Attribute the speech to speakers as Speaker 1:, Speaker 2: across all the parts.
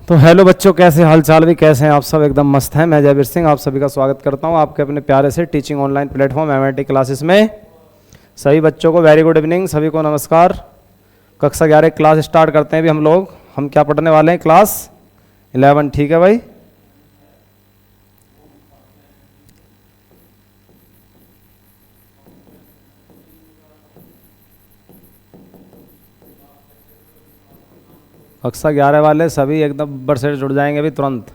Speaker 1: तो हेलो बच्चों, कैसे हाल चाल भी कैसे हैं आप सब? एकदम मस्त हैं। मैं जयवीर सिंह आप सभी का स्वागत करता हूं आपके अपने प्यारे से teaching online platform MIT classes में। सभी बच्चों को वेरी गुड इवनिंग, सभी को नमस्कार। कक्षा 11 क्लास स्टार्ट करते हैं भी हम लोग। हम क्या पढ़ने वाले हैं? क्लास 11। ठीक है भाई। कक्षा 11 वाले सभी एकदम बब्बर से जुड़ जाएंगे अभी तुरंत।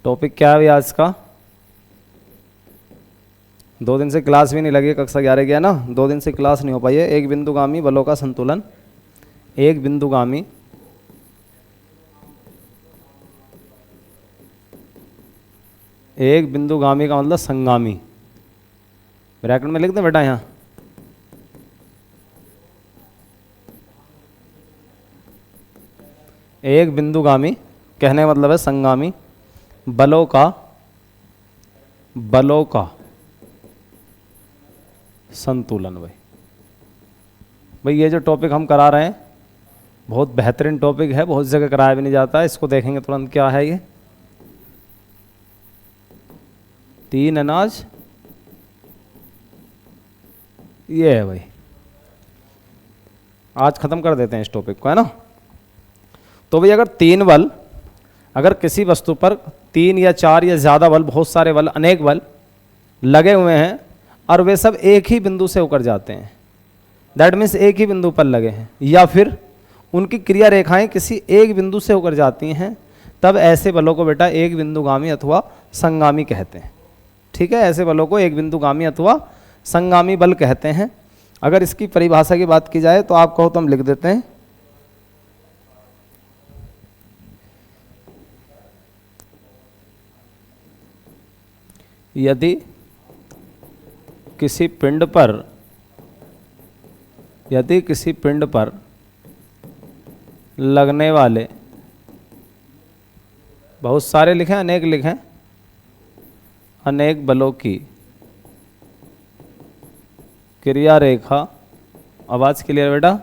Speaker 1: टॉपिक क्या है अभी आज का? 2 दिन से क्लास भी नहीं लगी कक्षा 11 की, है ना। 2 दिन से क्लास नहीं हो पाई है। एक बिंदुगामी बलों का संतुलन। एक बिंदुगामी एक बिंदुगामी का मतलब संगामी। ब्रैकेट में लिख दें बेटा यहाँ। एक बिंदुगामी कहने का मतलब है संगामी बलों का संतुलन। भाई ये जो टॉपिक हम करा रहे हैं बहुत बेहतरीन टॉपिक है, बहुत जगह कराया भी नहीं जाता है। इसको देखेंगे तुरंत क्या है ये। 3 अनाज ये है भाई। आज खत्म कर देते हैं इस टॉपिक को, है ना। तो भाई अगर 3 बल, अगर किसी वस्तु पर 3 या 4 या ज़्यादा बल, बहुत सारे बल, अनेक बल लगे हुए हैं और वे सब एक ही बिंदु से होकर जाते हैं, दैट मीन्स एक ही बिंदु पर लगे हैं, या फिर उनकी क्रिया रेखाएं किसी एक बिंदु से होकर जाती हैं, तब ऐसे बलों को बेटा एक बिंदुगामी अथवा संगामी कहते हैं। ठीक है, ऐसे बलों को एक बिंदुगामी अथवा संगामी बल कहते हैं। अगर इसकी परिभाषा की बात की जाए तो आप कहो तो हम लिख देते हैं। यदि किसी पिंड पर लगने वाले बहुत सारे लिखें, अनेक लिखें, अनेक बलों की क्रिया रेखा। आवाज़ क्लियर बेटा?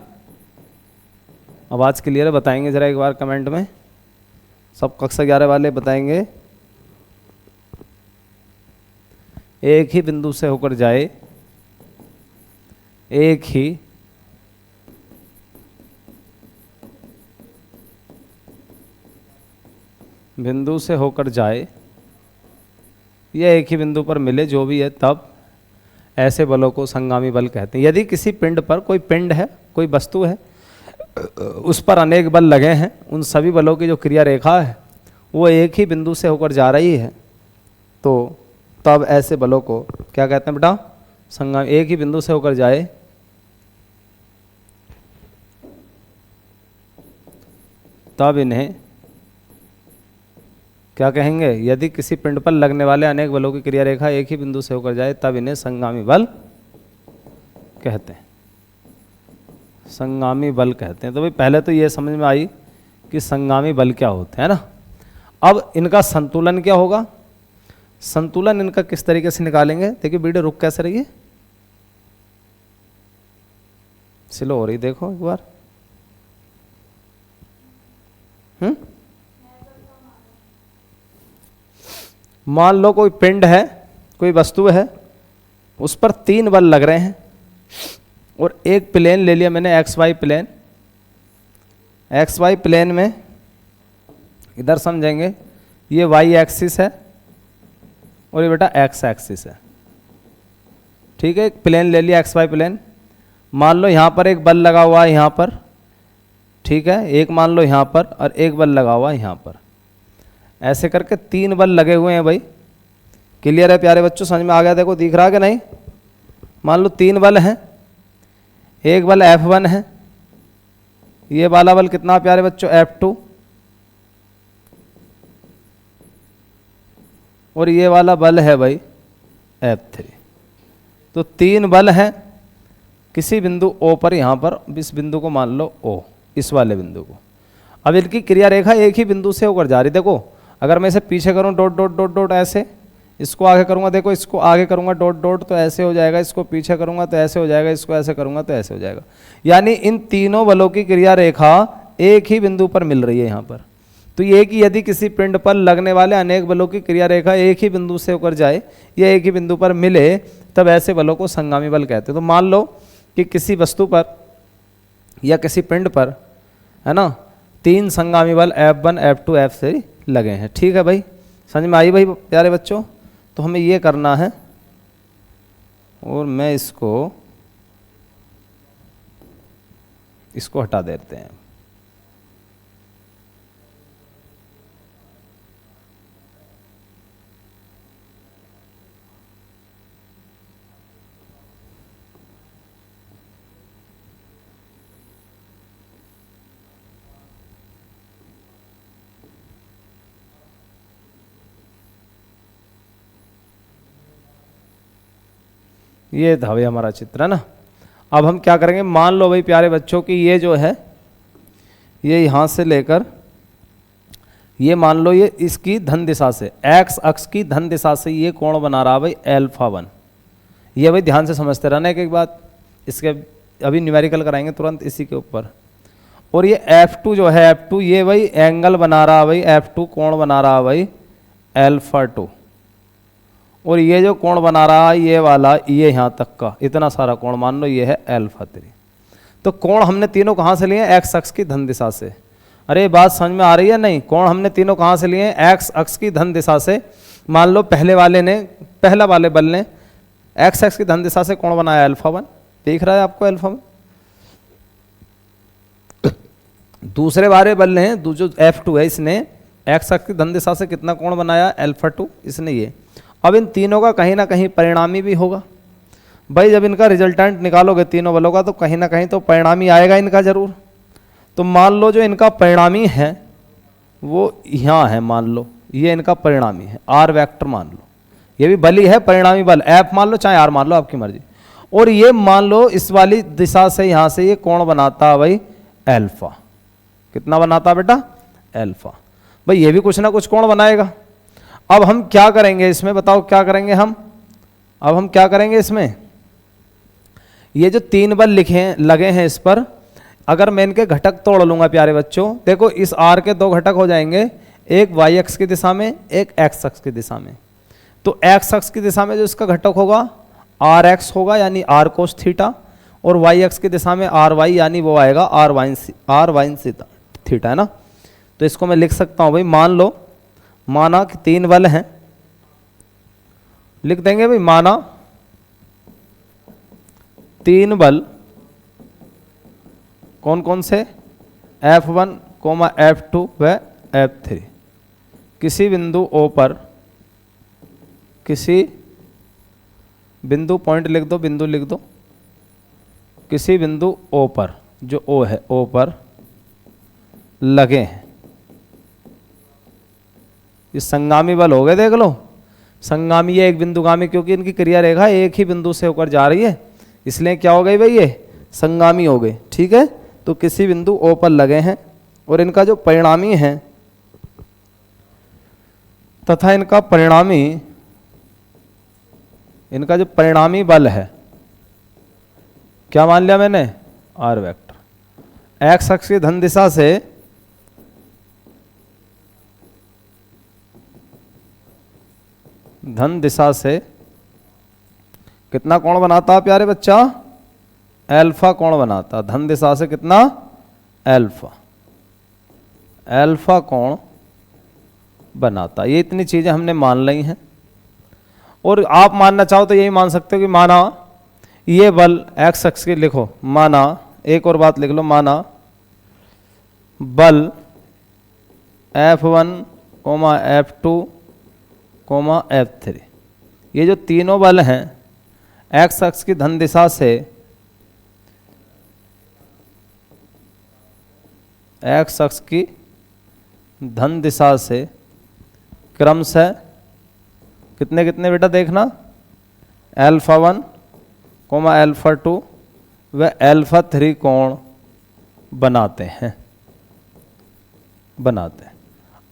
Speaker 1: आवाज़ क्लियर है? बताएंगे ज़रा एक बार कमेंट में। सब कक्षा 11 वाले बताएंगे। एक ही बिंदु से होकर जाए, एक ही बिंदु से होकर जाए या एक ही बिंदु पर मिले, जो भी है, तब ऐसे बलों को संगामी बल कहते हैं। यदि किसी पिंड पर, कोई पिंड है, कोई वस्तु है, उस पर अनेक बल लगे हैं, उन सभी बलों की जो क्रिया रेखा है वो एक ही बिंदु से होकर जा रही है, तो तब ऐसे बलों को क्या कहते हैं बेटा? संगामी। एक ही बिंदु से होकर जाए तब इन्हें क्या कहेंगे? यदि किसी पिंड पर लगने वाले अनेक बलों की क्रिया रेखा एक ही बिंदु से होकर जाए तब इन्हें संगामी बल कहते हैं। संगामी बल कहते हैं। तो भाई पहले तो ये समझ में आई कि संगामी बल क्या होते हैं ना। अब इनका संतुलन क्या होगा? संतुलन इनका किस तरीके से निकालेंगे? देखिए वीडियो रुक कैसे रही है, स्लो हो रही, देखो एक बार। मान लो कोई पिंड है, कोई वस्तु है, उस पर 3 बल लग रहे हैं और एक प्लेन ले लिया मैंने, XY प्लेन। XY प्लेन में इधर समझेंगे ये Y एक्सिस है और ये बेटा X एक्सिस है। ठीक है, एक प्लेन ले लिया XY प्लेन। मान लो यहाँ पर एक बल लगा हुआ है यहाँ पर, ठीक है, एक मान लो यहाँ पर और एक बल लगा हुआ है यहाँ पर। ऐसे करके 3 बल लगे हुए हैं भाई। क्लियर है प्यारे बच्चों? समझ में आ गया? देखो दिख रहा कि नहीं? मान लो 3 बल हैं, एक बल F1 है, ये वाला बल कितना प्यारे बच्चों? F2, और ये वाला बल है भाई F3। तो 3 बल हैं किसी बिंदु O पर, यहाँ पर इस बिंदु को मान लो O, इस वाले बिंदु को। अब इनकी क्रिया रेखा एक ही बिंदु से होकर जा रही। देखो अगर मैं इसे पीछे करूँ डॉट डॉट डॉट डॉट ऐसे, इसको आगे करूँगा, देखो इसको आगे करूँगा डॉट डॉट तो ऐसे हो जाएगा, इसको पीछे करूँगा तो ऐसे हो जाएगा, इसको ऐसे करूँगा तो ऐसे हो जाएगा। यानी इन तीनों बलों की क्रिया रेखा एक ही बिंदु पर मिल रही है यहाँ पर। तो ये कि यदि किसी पिंड पर लगने वाले अनेक बलों की क्रिया रेखा एक ही बिंदु से होकर जाए या एक ही बिंदु पर मिले तब ऐसे बलों को संगामी बल कहते हैं। तो मान लो कि किसी वस्तु पर या किसी पिंड पर, है ना, 3 संगामी बल F1 F2 F3 लगे हैं। ठीक है भाई, समझ में आई भाई प्यारे बच्चों। तो हमें ये करना है और मैं इसको हटा देते हैं। ये था भाई हमारा चित्र, है ना। अब हम क्या करेंगे, मान लो भाई प्यारे बच्चों कि ये जो है ये यहाँ से लेकर ये मान लो ये इसकी धन दिशा से, एक्स अक्ष की धन दिशा से ये कोण बना रहा भाई α1। ये भाई ध्यान से समझते रहना एक एक बात, इसके अभी न्यूमेरिकल कराएंगे तुरंत इसी के ऊपर। और ये F2 जो है F2 ये भाई एंगल बना रहा भाई F2 कोण बना रहा भाई α2। और ये जो कोण बना रहा है ये वाला, ये यहाँ तक का इतना सारा कोण मान लो ये है α3। तो कोण हमने तीनों कहाँ से लिए, एक्स अक्ष की धन दिशा से। अरे बात समझ में आ रही है नहीं, कोण हमने तीनों कहाँ से लिए, एक्स अक्ष की धन दिशा से। मान लो पहला वाले बल ने एक्स अक्ष की धन दिशा से कोण बनाया α1, दिख रहा है आपको α1। दूसरे वाले बल ने जो F2 है इसने एक्स अक्ष की धन दिशा से कितना कोण बनाया α2, इसने ये। अब इन तीनों का कहीं ना कहीं परिणामी भी होगा भाई। जब इनका रिजल्टेंट निकालोगे तीनों बलों का तो कहीं ना कहीं तो परिणामी आएगा इनका जरूर। तो मान लो जो इनका परिणामी है वो यहाँ है, मान लो ये इनका परिणामी है, R वेक्टर मान लो, ये भी बल ही है, परिणामी बल F मान लो चाहे R मान लो, आपकी मर्जी। और ये मान लो इस वाली दिशा से यहाँ से ये कोण बनाता है भाई α। कितना बनाता है बेटा, α। भाई ये भी कुछ ना कुछ कोण बनाएगा। अब हम क्या करेंगे इसमें, बताओ क्या करेंगे हम। अब हम क्या करेंगे इसमें, ये जो 3 बल लगे हैं इस पर, अगर मैं इनके घटक तोड़ लूंगा प्यारे बच्चों, देखो इस R के 2 घटक हो जाएंगे, एक y अक्ष की दिशा में एक x अक्ष की दिशा में। तो x अक्ष की दिशा में जो इसका घटक होगा rx होगा यानी r cos थीटा, और y अक्ष की दिशा में ry यानी वो आएगा r sin थीटा, है ना। तो इसको मैं लिख सकता हूं भाई, माना कि 3 बल हैं, लिख देंगे भाई, माना 3 बल कौन कौन से, F1, F2 व F3 किसी बिंदु O पर, किसी बिंदु, पॉइंट लिख दो, बिंदु लिख दो, किसी बिंदु O पर, जो O है O पर लगे हैं। ये संगामी बल हो गए, देख लो संगामी है एक बिंदुगामी, क्योंकि इनकी क्रिया रेखा एक ही बिंदु से होकर जा रही है, इसलिए क्या हो गई भाई ये संगामी हो गए। ठीक है, तो किसी बिंदु O पर लगे हैं और इनका जो परिणामी है तथा इनका जो परिणामी बल है, क्या मान लिया मैंने, R वेक्टर। एक्स अक्ष की धन दिशा से कितना कोण बनाता प्यारे बच्चा, अल्फा कोण बनाता। धन दिशा से कितना, अल्फा कोण बनाता। ये इतनी चीजें हमने मान ली हैं। और आप मानना चाहो तो यही मान सकते हो कि माना ये बल एक्स अक्ष के, लिखो माना, एक और बात लिख लो, माना बल F1, F2, F3, ये जो तीनों बल हैं एक्स अक्ष की धन दिशा से, एक्स अक्ष की धन दिशा से क्रमशः कितने कितने बेटा देखना, α1, α2 व α3 कोण बनाते हैं।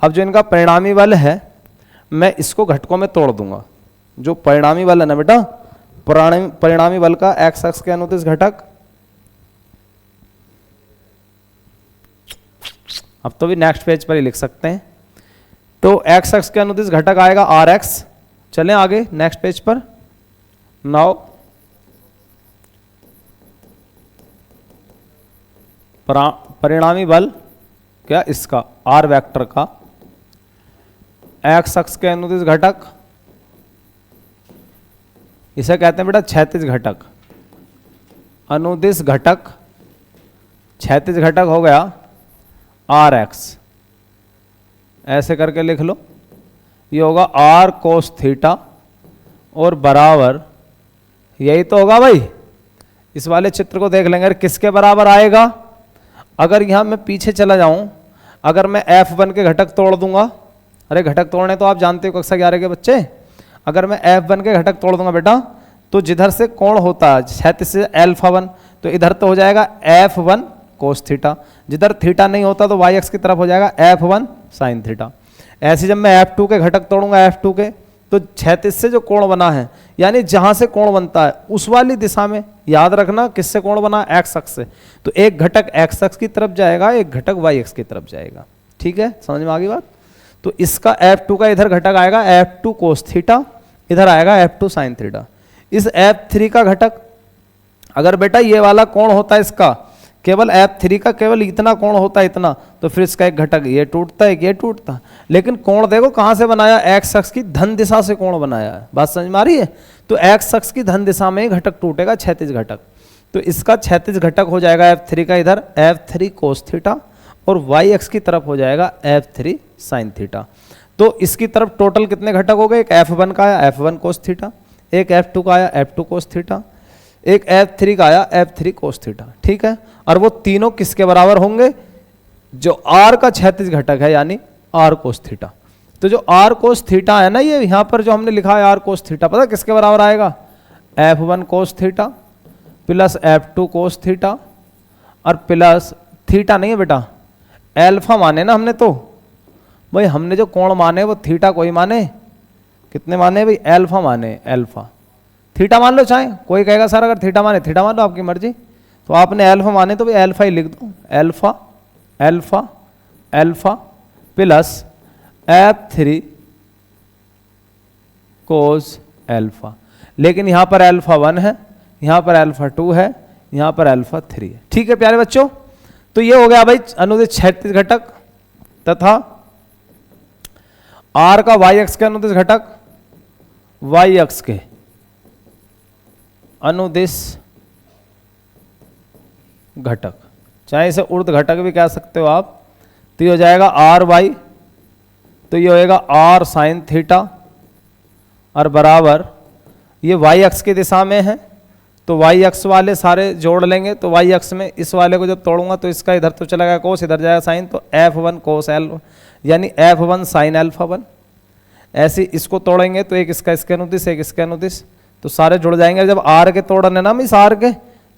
Speaker 1: अब जो इनका परिणामी बल है मैं इसको घटकों में तोड़ दूंगा। जो परिणामी बल है ना बेटा, परिणामी बल का एक्स अक्ष के अनुदिश घटक अब तो भी नेक्स्ट पेज पर ही लिख सकते हैं। तो एक्स अक्ष के अनुदिश घटक आएगा आर एक्स। चलें आगे नेक्स्ट पेज पर। नाउ परिणामी बल क्या इसका आर वेक्टर का एक्स अक्ष के अनुदिश घटक, इसे कहते हैं बेटा क्षैतिज घटक। अनुदिश घटक क्षैतिज घटक हो गया आर एक्स, ऐसे करके लिख लो। ये होगा आर कोस थीटा और बराबर, यही तो होगा भाई। इस वाले चित्र को देख लेंगे किसके बराबर आएगा। अगर यहां मैं पीछे चला जाऊं, अगर मैं F1 के घटक तोड़ दूंगा, अरे घटक तोड़ने तो आप जानते हो कक्षा 11 के बच्चे। अगर मैं F1 के घटक तोड़ दूंगा बेटा, तो जिधर से कोण होता है क्षैतिज से α1, तो इधर तो हो जाएगा F1 कोस थीटा, जिधर थीटा नहीं होता तो y अक्ष की तरफ हो जाएगा F1 साइन थीटा। ऐसे जब मैं F2 के घटक तोड़ूंगा F2 के, तो क्षैतिज से जो कोण बना है, यानी जहां से कोण बनता है उस वाली दिशा में, याद रखना किससे कोण बना, एक्स अक्ष से। तो एक घटक एक्स अक्ष की तरफ जाएगा, एक घटक वाई अक्ष की तरफ जाएगा। ठीक है, समझ में आ गई बात। तो इसका F2 का इधर घटक आएगा F2 कोस थीटा, इधर आएगा F2 साइन थीटा। इस F3 का घटक, अगर बेटा ये वाला कोण होता है इसका, केवल F3 का केवल इतना कोण होता है इतना, तो फिर इसका एक घटक ये टूटता है, ये टूटता। लेकिन कोण देखो कहां से बनाया, एक्स अक्ष की धन दिशा से कोण बनाया है। बात समझ में आ रही है। तो एक्स अक्ष की धन दिशा में ही घटक टूटेगा, क्षैतिज घटक। तो इसका क्षैतिज घटक हो जाएगा F3 का इधर F3 कोस थीटा, और वाई अक्ष की तरफ हो जाएगा F3 साइन थीटा। तो इसकी तरफ टोटल कितने घटक हो गए, एक F1 का आया F1 कोस थीटा, एक F2 का आया F2 कोस थीटा, एक F3 का आया F3 कोस थीटा। ठीक है, और वो तीनों किसके बराबर होंगे, जो R का क्षैतिज घटक है यानी R कोस थीटा। तो जो R कोस थीटा है ना, ये यहां पर जो हमने लिखा है R कोस थीटा, पता किसके बराबर आएगा, F1 cos theta plus F2 cos theta, और प्लस थीटा नहीं है बेटा, एल्फा माने ना हमने। तो भाई हमने जो कोण माने वो थीटा कोई माने, कितने माने भाई, एल्फा माने, एल्फा। थीटा मान लो चाहे, कोई कहेगा सर अगर थीटा माने थीटा मान लो, आपकी मर्जी। तो आपने एल्फा माने तो भाई एल्फा ही लिख दो, alpha alpha alpha plus F3 कोस एल्फा। लेकिन यहां पर α1 है, यहां पर α2 है, यहां पर α3 है। ठीक है प्यारे बच्चों, तो ये हो गया भाई अनुदिश क्षैतिज घटक तथा R का y अक्ष के अनुदिश घटक, y अक्ष के अनुदिश घटक, चाहे इसे ऊर्ध घटक भी कह सकते हो आप। तो ये हो जाएगा आर वाई, तो ये होएगा आर साइन थीटा, और बराबर ये वाई अक्ष की दिशा में है, तो वाई अक्ष वाले सारे जोड़ लेंगे। तो वाई अक्ष में इस वाले को जब तोड़ूंगा तो इसका इधर तो चला गया कोस, इधर जाएगा साइन, तो F1 कोस एल यानी F1 साइन α1। ऐसे इसको तोड़ेंगे तो एक इसका इसके अनुदिश, एक इसके अनुदिश, तो सारे जुड़ जाएंगे। जब आर के तोड़ने ना इस आर के,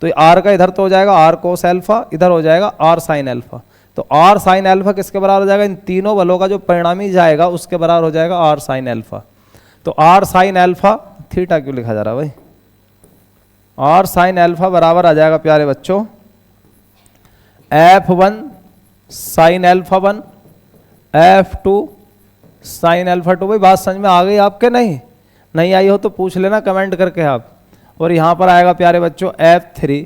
Speaker 1: तो आर का इधर तो हो जाएगा आर कोस एल्फा, इधर हो जाएगा आर साइन एल्फा। तो आर साइन एल्फा किसके बराबर हो जाएगा, इन तीनों बलों का जो परिणामी जाएगा उसके बराबर हो जाएगा आर साइन एल्फा। तो आर साइन एल्फा, थीटा क्यों लिखा जा रहा है भाई, आर साइन एल्फा बराबर आ जाएगा प्यारे बच्चों F1 साइन α1 F2 साइन α2। भाई बात समझ में आ गई आपके, नहीं आई हो तो पूछ लेना कमेंट करके आप। और यहां पर आएगा प्यारे बच्चों F3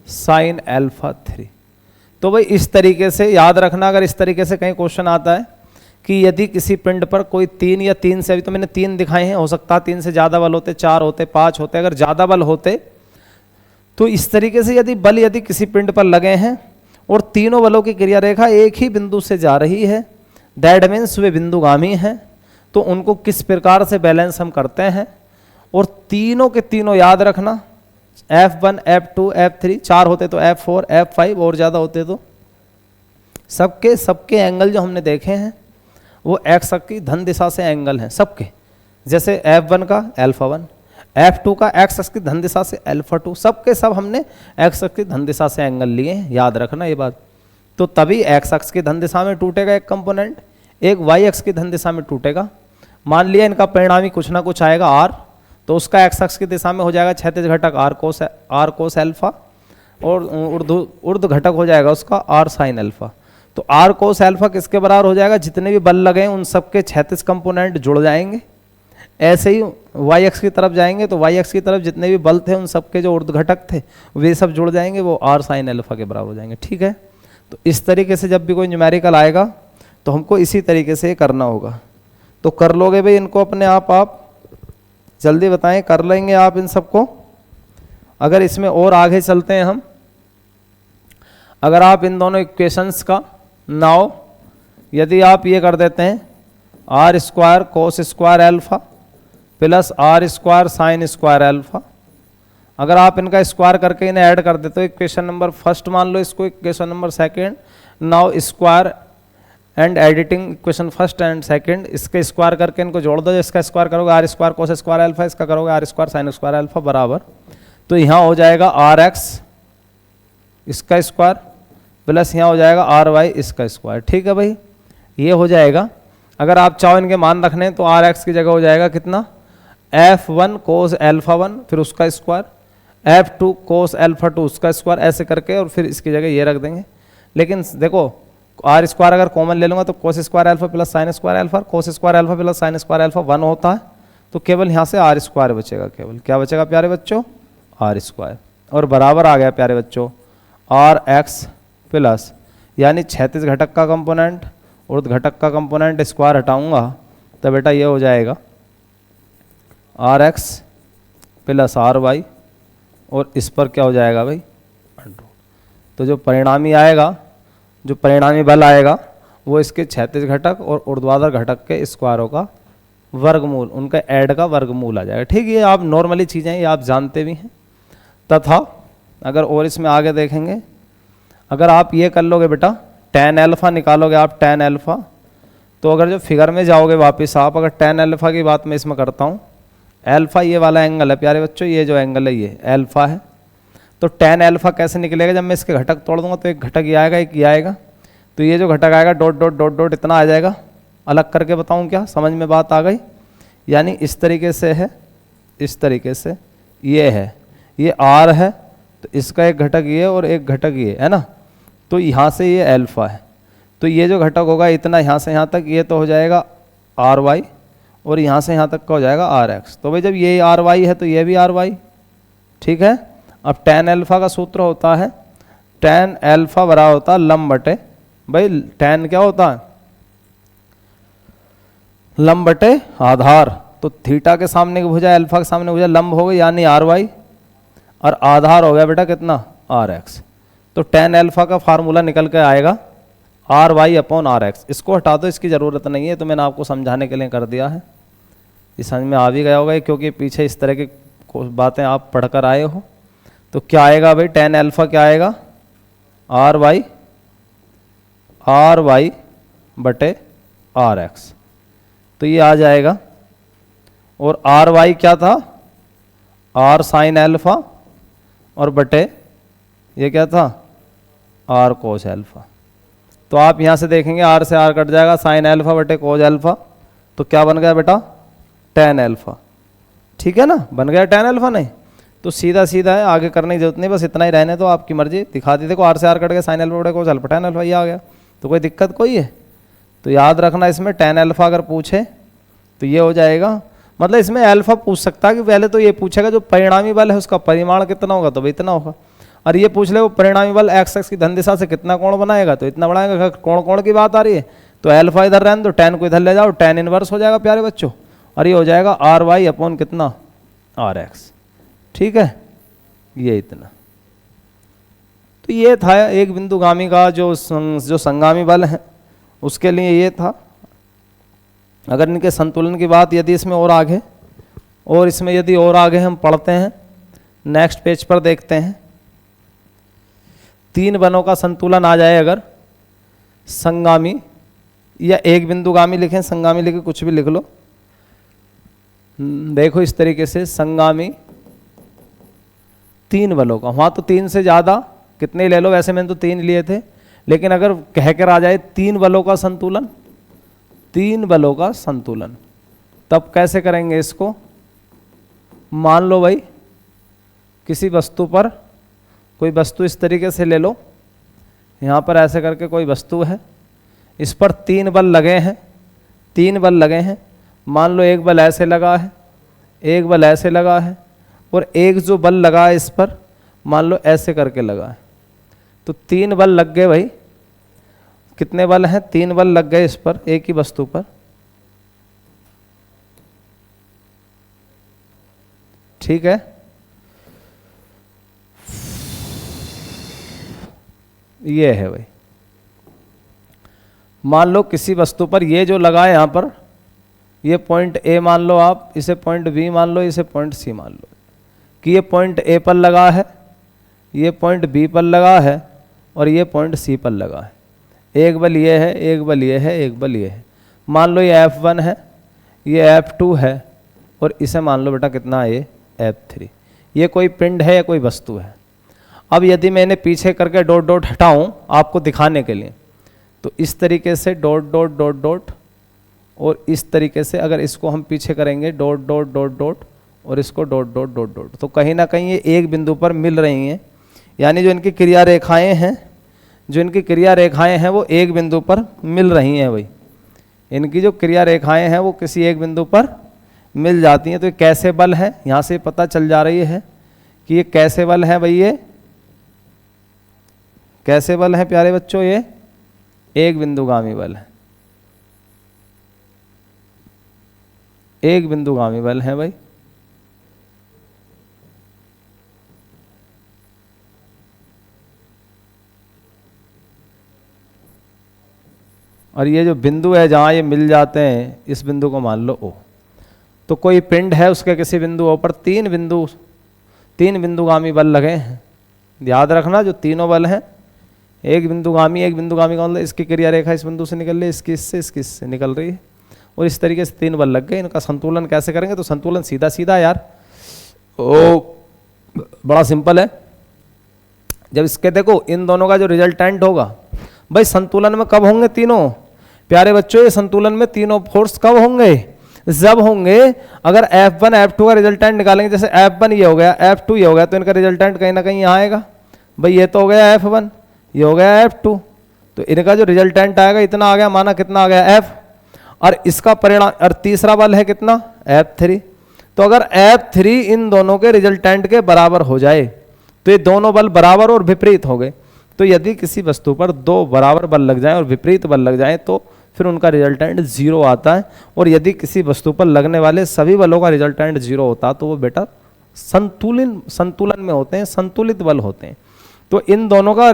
Speaker 1: साइन α3। तो भाई इस तरीके से याद रखना, अगर इस तरीके से कहीं क्वेश्चन आता है कि यदि किसी पिंड पर कोई 3 या 3 से, अभी तो मैंने 3 दिखाए हैं, हो सकता है 3 से ज़्यादा बल होते, 4 होते, 5 होते, अगर ज़्यादा बल होते तो इस तरीके से यदि बल यदि किसी पिंड पर लगे हैं और तीनों बलों की क्रिया रेखा एक ही बिंदु से जा रही है, दैट मीन्स वे बिंदुगामी हैं, तो उनको किस प्रकार से बैलेंस हम करते हैं। और तीनों के तीनों याद रखना, F1 F2 F3, 4 होते तो F4 F5, और ज़्यादा होते तो सबके एंगल जो हमने देखे हैं वो एक्स अक्ष की धन दिशा से एंगल हैं सबके। जैसे F1 का α1, F2 का एक्स अक्ष की धन दिशा से α2, सबके सब हमने एक्स अक्ष की धन दिशा से एंगल लिए हैं, याद रखना ये बात। तो तभी एक्स अक्ष की धन दिशा में टूटेगा एक कंपोनेंट, एक वाई अक्ष की धन दिशा में टूटेगा। मान लिया इनका परिणामी कुछ ना कुछ आएगा R, तो उसका एक्स अक्ष की दिशा में हो जाएगा क्षैतिज घटक R कोस एल्फा, और ऊर्ध्व घटक हो जाएगा उसका R साइन एल्फा। तो आर कोस एल्फा किसके बराबर हो जाएगा, जितने भी बल लगे हैं उन सबके 36 कंपोनेंट जुड़ जाएंगे। ऐसे ही वाई एक्स की तरफ जाएंगे तो वाई एक्स की तरफ जितने भी बल थे उन सबके जो ऊर्ध्व घटक थे वे सब जुड़ जाएंगे, वो आर साइन एल्फा के बराबर हो जाएंगे। ठीक है, तो इस तरीके से जब भी कोई न्यूमेरिकल आएगा तो हमको इसी तरीके से करना होगा। तो कर लोगे भाई इनको अपने आप जल्दी बताएं, कर लेंगे आप इन सबको। अगर इसमें और आगे चलते हैं हम, अगर आप इन दोनों इक्वेशंस का नाउ यदि आप ये कर देते हैं R square cos square alpha plus R square sine square alpha, अगर आप इनका स्क्वायर करके इन्हें ऐड कर देते हो, इक्वेशन नंबर फर्स्ट मान लो इसको, equation number second, now square and adding equation first and second, इसके स्क्वायर करके इनको जोड़ दो। इसका स्क्वायर करोगे R square cos square alpha, इसका करोगे R square sine square alpha बराबर, तो यहाँ हो जाएगा आर एक्स इसका स्क्वायर प्लस यहाँ हो जाएगा आर वाई इसका स्क्वायर। ठीक है भाई, ये हो जाएगा। अगर आप चाहो इनके मान रखने तो आर एक्स की जगह हो जाएगा कितना, F1 कोस एल्फा 1 फिर उसका स्क्वायर, F2 कोस एल्फा 2 उसका स्क्वायर, ऐसे करके और फिर इसकी जगह ये रख देंगे। लेकिन देखो आर स्क्वायर अगर कॉमन ले लूँगा तो कोस square alpha plus sign square alpha, कोस square alpha plus sign square alpha 1 होता है, तो केवल यहाँ से आर स्क्वायर बचेगा। केवल क्या बचेगा प्यारे बच्चों, आर स्क्वायर, और बराबर आ गया प्यारे बच्चों आर एक्स प्लस, यानी 36 घटक का कंपोनेंट और घटक का कंपोनेंट स्क्वायर हटाऊंगा तो बेटा ये हो जाएगा R x plus R y, और इस पर क्या हो जाएगा भाई अंडर। तो जो परिणामी आएगा, जो परिणामी बल आएगा वो इसके 36 घटक और ऊर्ध्वाधर घटक के स्क्वायरों का वर्गमूल, उनका ऐड का वर्गमूल आ जाएगा। ठीक है, ये आप नॉर्मली चीज़ें ये आप जानते भी हैं। तथा अगर और इसमें आगे देखेंगे, अगर आप ये कर लोगे बेटा tan अल्फा निकालोगे आप tan अल्फा, तो अगर जो फिगर में जाओगे वापस आप, अगर tan अल्फा की बात मैं इसमें करता हूँ, अल्फा ये वाला एंगल है प्यारे बच्चों, ये जो एंगल है ये अल्फा है, तो tan अल्फा कैसे निकलेगा, जब मैं इसके घटक तोड़ दूंगा तो एक घटक ये आएगा एक ये आएगा, तो ये जो घटक आएगा डॉट डॉट डॉट डॉट इतना आ जाएगा। अलग करके बताऊँ क्या, समझ में बात आ गई, यानी इस तरीके से है, इस तरीके से ये है, ये आर है, तो इसका एक घटक ये और एक घटक ये है ना, तो यहाँ से ये अल्फा है, तो ये जो घटक होगा इतना यहाँ से यहाँ तक, ये तो हो जाएगा आर वाई, और यहाँ से यहाँ तक का हो जाएगा आर एक्स। तो भाई जब ये आर वाई है तो ये भी आर वाई। ठीक है, अब tan अल्फा का सूत्र होता है tan अल्फा बराबर होता है लंब बटे, भाई tan क्या होता है, लंब बटे आधार, तो थीटा के सामने की भुजा अल्फा के सामने भुजा लंब हो गई, यानी आर वाई, और आधार हो गया बेटा कितना आर एक्स। तो tan अल्फा का फार्मूला निकल के आएगा R y upon R x. इसको हटा दो, इसकी ज़रूरत नहीं है, तो मैंने आपको समझाने के लिए कर दिया है, ये समझ में आ भी गया होगा, क्योंकि पीछे इस तरह की बातें आप पढ़कर आए हो। तो क्या आएगा भाई, tan अल्फा क्या आएगा, आर वाई बटे आर एक्स, तो ये आ जाएगा। और आर वाई क्या था, आर साइन एल्फा, और बटे ये क्या था, आर कोस एल्फा। तो आप यहाँ से देखेंगे आर से आर कट जाएगा, साइन एल्फा बटे कोस एल्फा, तो क्या बन गया बेटा tan अल्फा। ठीक है ना, बन गया tan अल्फा। नहीं तो सीधा सीधा है, आगे करने की जरूरत नहीं, बस इतना ही रहने तो आपकी मर्जी। दिखा दी, देखो आर से आर कट गया, साइन एल्फा बटे कोस एल्फा, tan अल्फा ये आ गया, तो कोई दिक्कत कोई है। तो याद रखना इसमें tan अल्फा अगर पूछे तो ये हो जाएगा, मतलब इसमें अल्फा पूछ सकता है कि पहले तो ये पूछेगा जो परिणामी बल है उसका परिमाण कितना होगा, तो भाई इतना होगा। और ये पूछ ले वो परिणामी बल एक्स एक्स की धन दिशा से कितना कोण बनाएगा, तो इतना बनाएगा। कोण कोण की बात आ रही है तो अल्फा इधर रहने दो, tan को इधर ले जाओ, tan इनवर्स हो जाएगा प्यारे बच्चों, और ये हो जाएगा आर वाई अपॉन कितना आर एक्स। ठीक है, ये इतना। तो ये था एक बिंदुगामी का जो संगामी बल है उसके लिए ये था। अगर इनके संतुलन की बात यदि इसमें और आगे, और इसमें यदि और आगे हम पढ़ते हैं, नेक्स्ट पेज पर देखते हैं, 3 बलों का संतुलन आ जाए अगर संगामी, या एक बिंदुगामी लिखें, संगामी लिखे, कुछ भी लिख लो। देखो इस तरीके से संगामी 3 बलों का, वहाँ तो 3 से ज़्यादा कितने ले लो, वैसे मैंने तो 3 लिए थे, लेकिन अगर कहकर आ जाए 3 बलों का संतुलन, 3 बलों का संतुलन, तब कैसे करेंगे इसको। मान लो भाई किसी वस्तु पर, कोई वस्तु इस तरीके से ले लो, यहाँ पर ऐसे करके कोई वस्तु है, इस पर 3 बल लगे हैं, 3 बल लगे हैं। मान लो एक बल ऐसे लगा है, एक बल ऐसे लगा है, और एक जो बल लगा है इस पर मान लो ऐसे करके लगा है। तो 3 बल लग गए भाई। कितने बल हैं? 3 बल लग गए इस पर, एक ही वस्तु पर। ठीक है, ये है भाई। मान लो किसी वस्तु पर ये जो लगा है यहाँ पर, ये पॉइंट ए मान लो आप, इसे पॉइंट बी मान लो, इसे पॉइंट सी मान लो कि ये पॉइंट ए पर लगा है, ये पॉइंट बी पर लगा है, और ये पॉइंट सी पर लगा है। एक बल ये है, एक बल ये है, एक बल ये है। मान लो ये F1 है, ये F2 है, और इसे मान लो बेटा कितना है, ये F3। ये कोई पिंड है या कोई वस्तु है। अब यदि मैंने पीछे करके डॉट डॉट हटाऊं आपको दिखाने के लिए, तो इस तरीके से डॉट डॉट डॉट डॉट, और इस तरीके से अगर इसको हम पीछे करेंगे डॉट डॉट डॉट डॉट, और इसको डॉट डॉट डॉट डॉट, तो कहीं ना कहीं ये एक बिंदु पर मिल रही हैं। यानी जो इनकी क्रिया रेखाएं हैं, जो इनकी क्रिया रेखाएं हैं वो एक बिंदु पर मिल रही हैं भाई। इनकी जो क्रिया रेखाएं हैं वो किसी एक बिंदु पर मिल जाती हैं। तो ये कैसे बल है, यहाँ से पता चल जा रही है कि ये कैसे बल है भाई। ये कैसे बल है प्यारे बच्चों? ये एक बिंदुगामी बल है, एक बिंदुगामी बल है भाई। और ये जो बिंदु है जहाँ ये मिल जाते हैं, इस बिंदु को मान लो O। तो कोई पिंड है, उसके किसी बिंदु O पर 3 बिंदुगामी बल लगे हैं। याद रखना जो तीनों बल हैं, एक बिंदुगामी का मतलब इसकी क्रिया रेखा इस बिंदु से निकल रही है, इसकी इससे निकल रही है, और इस तरीके से 3 बल लग गए। इनका संतुलन कैसे करेंगे? तो संतुलन सीधा सीधा यार, ओ बड़ा सिंपल है। जब इसके देखो इन दोनों का जो रिजल्टेंट होगा भाई, संतुलन में कब होंगे तीनों प्यारे बच्चों? ये संतुलन में तीनों फोर्स कब होंगे? जब होंगे अगर F1 F2 का रिजल्टेंट निकालेंगे, जैसे F1 ये हो गया, F2 ये हो गया, तो इनका रिजल्टेंट कहीं ना कहीं यहाँ आएगा भाई। ये तो हो गया F1, ये हो गया F2, तो इनका जो रिजल्टेंट आएगा इतना आ गया, माना कितना आ गया F, और इसका परिणाम, और तीसरा बल है कितना, F3। तो अगर F3 इन दोनों के रिजल्टेंट के बराबर हो जाए तो ये दोनों बल बराबर और विपरीत हो गए। तो यदि किसी वस्तु पर 2 बराबर बल लग जाएं और विपरीत बल लग जाएं तो फिर उनका रिजल्टेंट 0 आता है। और यदि किसी वस्तु पर लगने वाले सभी बलों का रिजल्टेंट 0 होता तो वो बेटा संतुलन में होते हैं, संतुलित बल होते हैं। तो इन दोनों का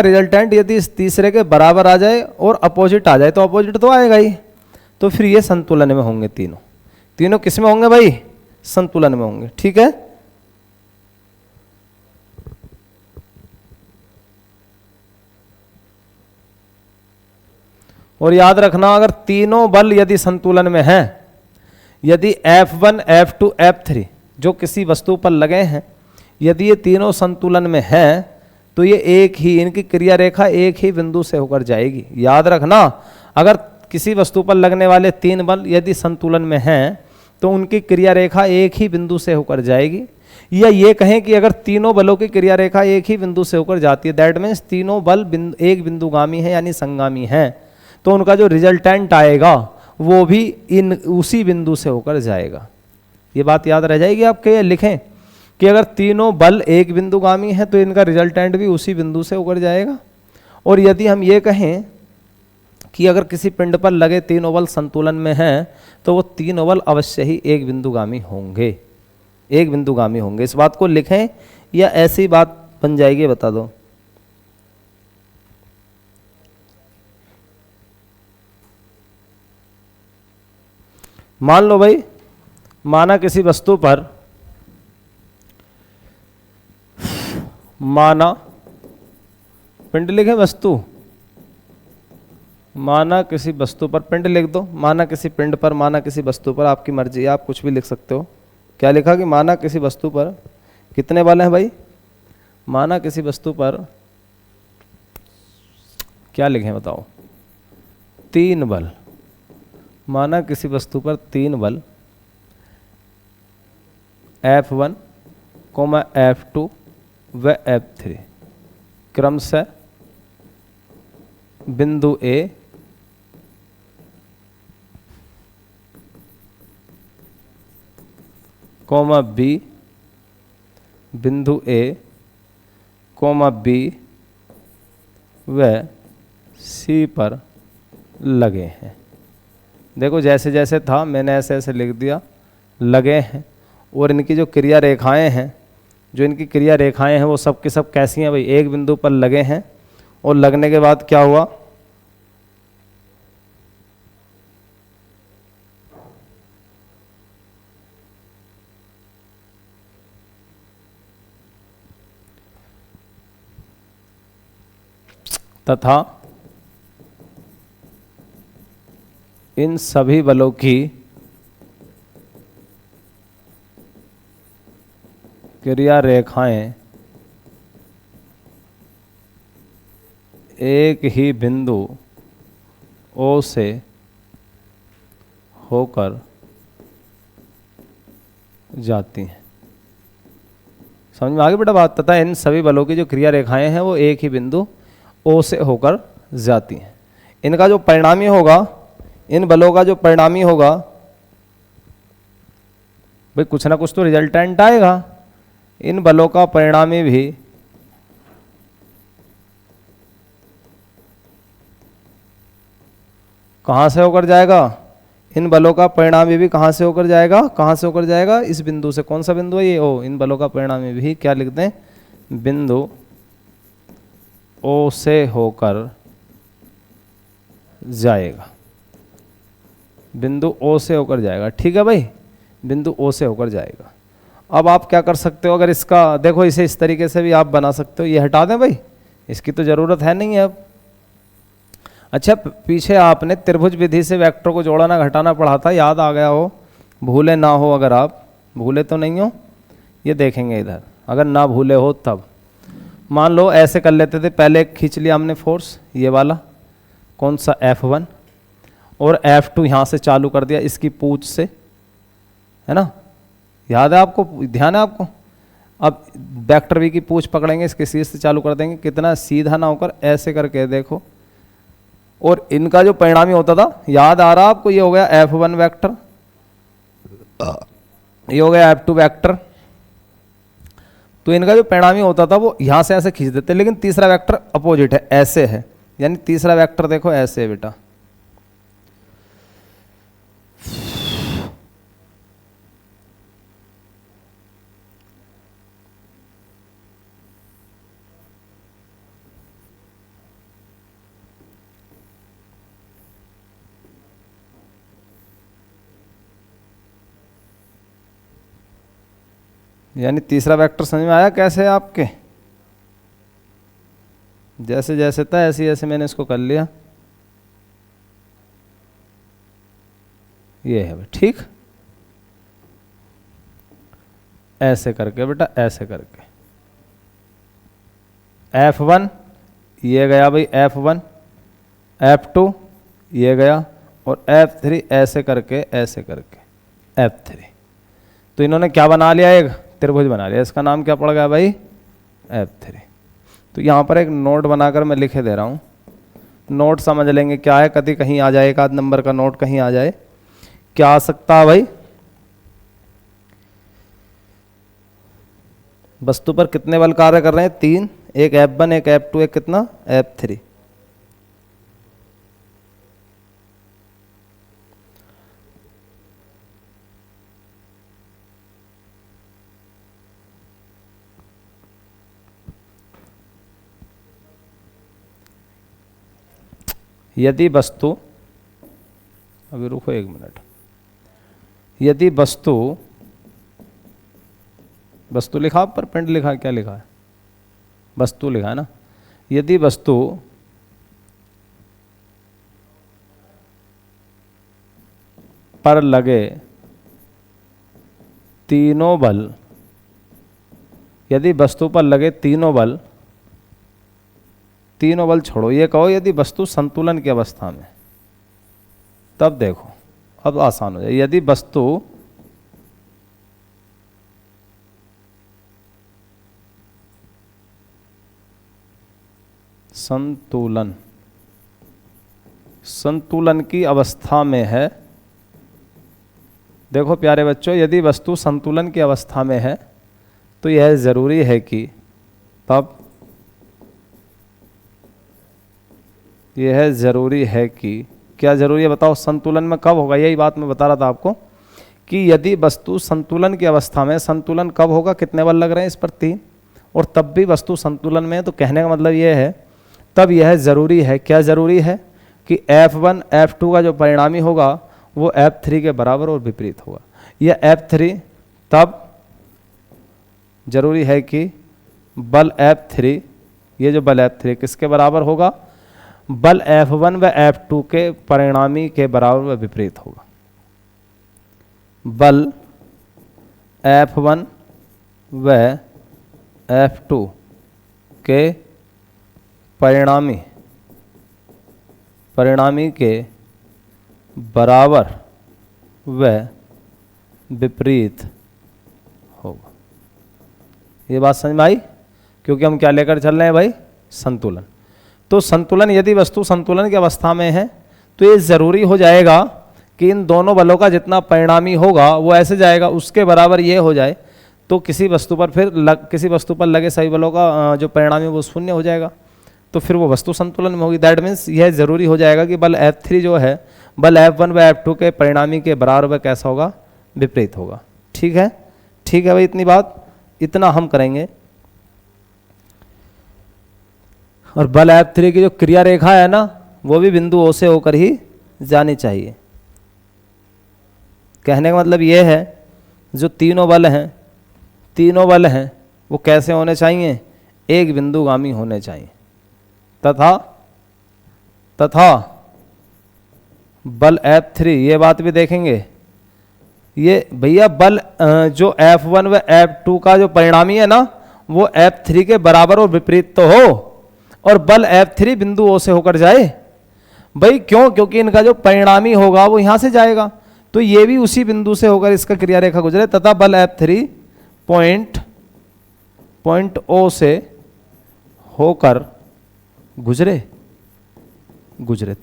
Speaker 1: रिजल्टेंट यदि इस तीसरे के बराबर आ जाए और अपोजिट आ जाए, तो अपोजिट तो आएगा ही, तो फिर ये संतुलन में होंगे। तीनों किस में होंगे भाई? संतुलन में होंगे। ठीक है, और याद रखना अगर तीनों बल यदि संतुलन में हैं, यदि F1 F2 F3 जो किसी वस्तु पर लगे हैं, यदि ये तीनों संतुलन में हैं तो ये एक ही, इनकी क्रिया रेखा एक ही बिंदु से होकर जाएगी। याद रखना अगर किसी वस्तु पर लगने वाले 3 बल यदि संतुलन में हैं तो उनकी क्रिया रेखा एक ही बिंदु से होकर जाएगी। या ये कहें कि अगर तीनों बलों की क्रिया रेखा एक ही बिंदु से होकर जाती है, दैट मीन्स तीनों बल एक बिंदुगामी है यानी संगामी हैं, तो उनका जो रिजल्टेंट आएगा वो भी उसी बिंदु से होकर जाएगा। ये बात याद रह जाएगी आपके। लिखें कि अगर तीनों बल एक बिंदुगामी है तो इनका रिजल्टेंट भी उसी बिंदु से होकर जाएगा। और यदि हम ये कहें कि अगर किसी पिंड पर लगे तीनों बल संतुलन में हैं तो वो तीनों बल अवश्य ही एक बिंदुगामी होंगे, एक बिंदुगामी होंगे। इस बात को लिखें या ऐसी बात बन जाएगी, बता दो। मान लो भाई, माना किसी वस्तु पर, माना पिंड लिखे वस्तु, माना किसी वस्तु पर पिंड लिख दो, माना किसी पिंड पर, माना किसी वस्तु पर, आपकी मर्जी, आप कुछ भी लिख सकते हो। क्या लिखा कि माना किसी वस्तु पर कितने बल हैं भाई? माना किसी वस्तु पर क्या लिखें बताओ? 3 बल। माना किसी वस्तु पर 3 बल F1, F2 व F3। क्रमशः बिंदु ए कॉमा बी, बिंदु ए कॉमा बी व सी पर लगे हैं। देखो जैसे जैसे था मैंने ऐसे ऐसे लिख दिया, लगे हैं। और इनकी जो क्रिया रेखाएं हैं, जो इनकी क्रिया रेखाएं हैं वो सब की सब कैसी हैं भाई, एक बिंदु पर लगे हैं और लगने के बाद क्या हुआ, तथा इन सभी बलों की क्रिया रेखाएं एक ही बिंदु ओ से होकर जाती हैं। समझ में आ गई बेटा बात। तथा इन सभी बलों की जो क्रिया रेखाएं हैं वो एक ही बिंदु ओ से होकर जाती हैं। इनका जो परिणामी होगा, इन बलों का जो परिणामी होगा भाई कुछ ना कुछ तो रिजल्टेंट आएगा। इन बलों का परिणामी भी कहां से होकर जाएगा, इन बलों का परिणामी भी कहां से होकर जाएगा, कहां से होकर जाएगा, इस बिंदु से। कौन सा बिंदु है ये, ओ। इन बलों का परिणामी भी क्या लिखते हैं, बिंदु ओ से होकर जाएगा, बिंदु ओ से होकर जाएगा। ठीक है भाई, बिंदु ओ से होकर जाएगा। अब आप क्या कर सकते हो, अगर इसका देखो इसे इस तरीके से भी आप बना सकते हो। ये हटा दें भाई, इसकी तो ज़रूरत है नहीं है अब। अच्छा, पीछे आपने त्रिभुज विधि से वेक्टर को जोड़ना घटाना पढ़ा था, याद आ गया हो, भूले ना हो। अगर आप भूले तो नहीं हो, ये देखेंगे इधर, अगर ना भूले हो तब। मान लो ऐसे कर लेते थे, पहले खींच लिया हमने फोर्स ये वाला, कौन सा, F1, और F2 यहाँ से चालू कर दिया इसकी पूंछ से, है ना, याद है आपको, ध्यान है आपको। अब वेक्टर v की पूंछ पकड़ेंगे, इसके शीर्ष से चालू कर देंगे, कितना सीधा ना होकर ऐसे करके देखो। और इनका जो परिणामी होता था, याद आ रहा आपको, ये हो गया F1 वेक्टर, ये हो गया F2 वेक्टर। तो इनका जो परिणामी होता था वो यहां से ऐसे खींच देते, लेकिन तीसरा वेक्टर अपोजिट है, ऐसे है। यानी तीसरा वेक्टर देखो ऐसे है बेटा, यानी तीसरा वेक्टर समझ में आया कैसे है आपके। जैसे जैसे था ऐसे ऐसे मैंने इसको कर लिया, ये है ठीक, ऐसे करके बेटा, ऐसे करके F1 ये गया भाई, F1, F2 ये गया, और F3 ऐसे करके F3। तो इन्होंने क्या बना लिया, एक त्रिभुज बना लिया। इसका नाम क्या पड़ गया भाई, F3। तो यहाँ पर एक नोट बनाकर मैं लिखे दे रहा हूँ, नोट समझ लेंगे क्या है, कभी कहीं आ जाए, एक आध नंबर का नोट कहीं आ जाए। क्या आ सकता है भाई, वस्तु पर कितने बल कार्य कर रहे हैं, 3, एक F1, एक F2, एक कितना, F3। यदि वस्तु, अभी रुको एक मिनट, यदि वस्तु, वस्तु लिखा पर पिंड लिखा, क्या लिखा है, वस्तु लिखा है ना। यदि वस्तु पर लगे तीनों बल, यदि वस्तु पर लगे तीनों बल, तीनों बल छोड़ो, ये कहो यदि वस्तु संतुलन की अवस्था में, तब देखो अब आसान हो जाए। यदि वस्तु संतुलन, संतुलन की अवस्था में है। देखो प्यारे बच्चों, यदि वस्तु संतुलन की अवस्था में है तो यह जरूरी है कि तब यह जरूरी है कि, क्या जरूरी है बताओ, संतुलन में कब होगा, यही बात मैं बता रहा था आपको कि यदि वस्तु संतुलन की अवस्था में, संतुलन कब होगा, कितने बल लग रहे हैं इस पर 3, और तब भी वस्तु संतुलन में है, तो कहने का मतलब यह है तब यह जरूरी है, क्या जरूरी है कि F1 F2 का जो परिणामी होगा वो F3 के बराबर और विपरीत होगा। यह F3 तब जरूरी है कि बल F3, ये जो बल F3 किसके बराबर होगा, बल F1 व F2 के परिणामी के बराबर व विपरीत होगा। बल F1 व F2 के परिणामी के बराबर व विपरीत होगा। ये बात समझ में आई? क्योंकि हम क्या लेकर चल रहे हैं भाई, संतुलन। तो संतुलन, यदि वस्तु संतुलन की अवस्था में है तो ये जरूरी हो जाएगा कि इन दोनों बलों का जितना परिणामी होगा वो ऐसे जाएगा, उसके बराबर ये हो जाए, तो किसी वस्तु पर फिर किसी वस्तु पर लगे सभी बलों का जो परिणामी वो शून्य हो जाएगा, तो फिर वो वस्तु संतुलन में होगी। दैट मीन्स यह जरूरी हो जाएगा कि बल F3 जो है बल F1 व F2 के परिणामी के बराबर व कैसा होगा, विपरीत होगा। ठीक है, ठीक है भाई, इतनी बात, इतना हम करेंगे। और बल F3 की जो क्रिया रेखा है ना, वो भी बिंदु O से होकर ही जानी चाहिए। कहने का मतलब ये है जो तीनों बल हैं वो कैसे होने चाहिए, एक बिंदुगामी होने चाहिए। तथा बल F3, ये बात भी देखेंगे, ये भैया बल जो F1 व F2 का जो परिणामी है ना वो F3 के बराबर और विपरीत तो हो, और बल F3 बिंदु O से होकर जाए। भाई क्यों? क्योंकि इनका जो परिणामी होगा वो यहां से जाएगा, तो ये भी उसी बिंदु से होकर इसका क्रिया रेखा गुजरे, तथा बल F3 पॉइंट O से होकर गुजरे